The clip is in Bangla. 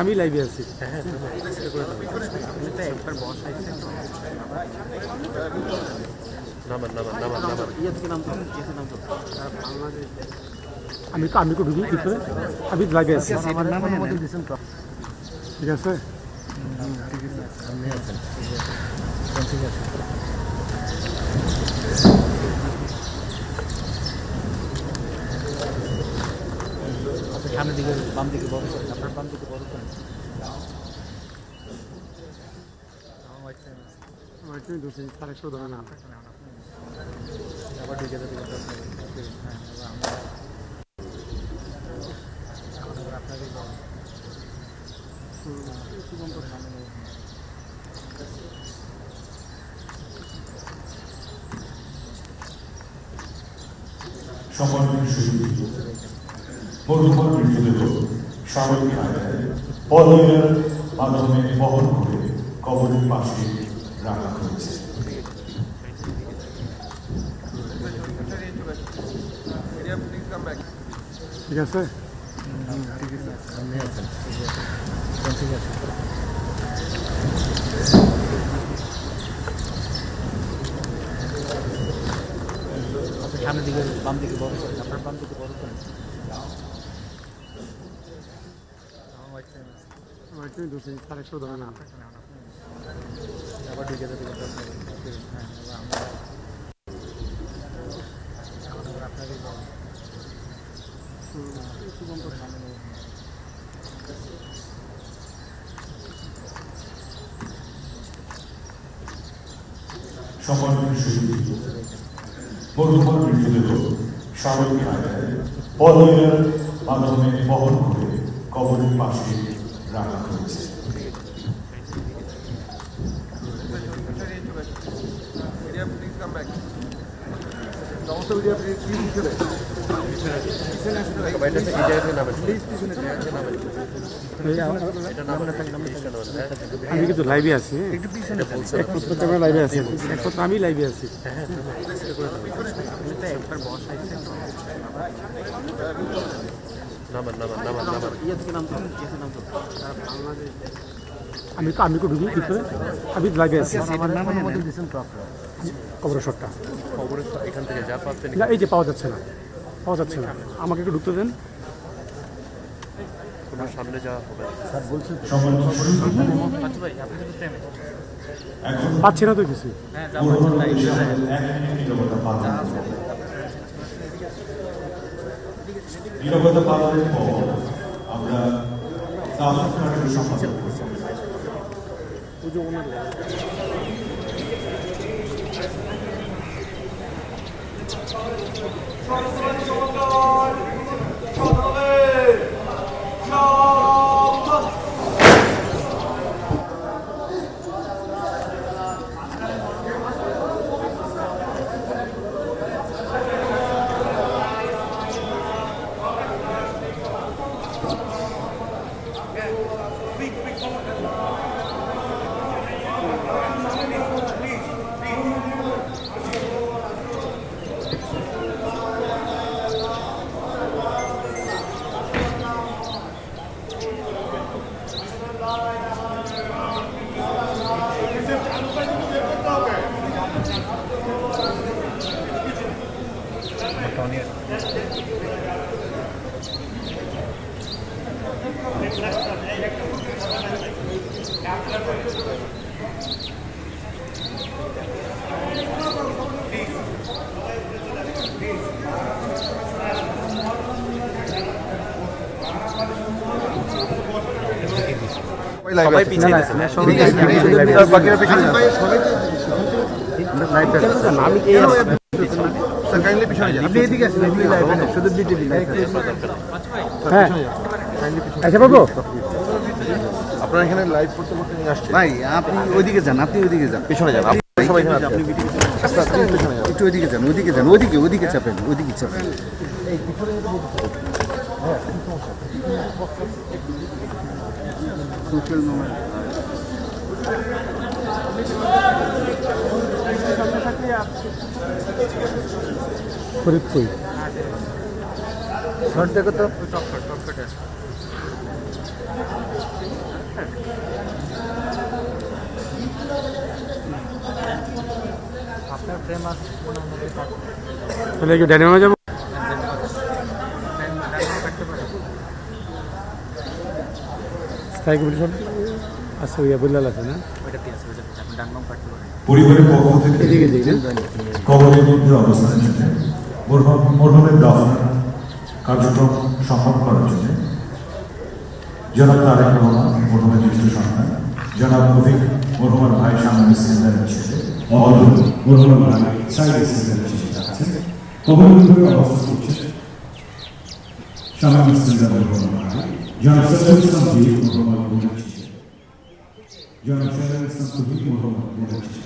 আমি লাইভে আছি। আমি তো ঢুকি ভিতরে, আমি লাইভে আছি। ঠিক আছে, ঠিক আছে। সামনের দিকে বাম দিকে বড় করেন, আপনার বাম দিকে বড় করেন। আরেকটু ধরে না, আবার ঢুকে যাবে। সম্মানিত সুধী মরহুমার মৃতদেহ সামরিক কায়দায় পলয়ের মাধ্যমে বহন করে কবরের পাশে রাখা হয়েছে। ঠিক আছে, ঠিক আছে। সামনের দিকে বাম দিকে বড় করেন, আপনার বাম দিকে বড় করেন। আরেকটু ধরে না, আবার ঢুকে যাবে। সম্মানিত সুধী মরহুমার মৃতদেহ সামরিক কায়দায় পলয়ের মাধ্যমে বহন করে কবরের পাশে রাখা হয়েছে। আমি কিন্তু লাইভে আছি, লাইভে আছি, আমি লাইভে আছি। আমি তো ঢুকি ভিতরে, আমি লাইভে আছি। কবরের শটটা এখান থেকে যা পাচ্ছেন, এই যে পাওয়া যাচ্ছে না, আমাকে একটু ঢুকতে দেন। সামনে যাওয়া হবে পাচ্ছি না তো কিছু। নিরবতা পালনের পর আমরা দাফন কার্য সম্পাদন করছি। সবাই পিছিয়ে গেছে, বাকিরা পিছনে যান। আমি কে স্যার কাইন্ডলি পিছনে যান, আপনি এদিকে আসেন, আপনি লাইভে না, শুধু বিটিভি লাইভ। হ্যাঁ কাইন্ডলি পিছনে আচ্ছা বাবু, আপনারা এখানে লাইভ করতে করতে নিয়ে আসছেন ভাই, আপনি ওইদিকে যান, আপনি ওইদিকে যান, পিছনে যান, আপনি সবাই এখানে আপনি বিটিভি আচ্ছা আপনি পিছনে যান, একটু ওইদিকে যান, ওইদিকে যান, ওইদিকে চাপেন, ওইদিকে চাপেন। এই পিছনে যেতে বলতে হ্যাঁ সোশ্যাল মোমেন্ট ফরিদপুর শর্ট দেখো তো, টপ শট আছে। তাহলে কি ডাইনামো যাবো? স্থায়ী কমিটি সব আছে, ওইয়া বললাল আছে না? পরিবারের পক্ষ থেকে এদিকে দিই না? কবরের মধ্যে অবস্থানের জন্য মরহুমের দাফন কার্যক্রম সম্পন্ন করার জন্য জনাব তারেক রহমান মরহুমের জ্যেষ্ঠ সন্তান, জনাব রফিক মরহুমের ভাই শামীম ইসলামের ছেলে, অদল মরহুমের ভাই সাইদ ইসলামের ছেলে আছেন। কবরের মধ্যে অবস্থান করছে শামীম ইসলামের মরহুমের ভাই জনাব সৈয়দ ইসলাম জি মরহুমের ছেলে, জনাব সৈয়দ ইসলাম কবির মরহুমের ছেলে।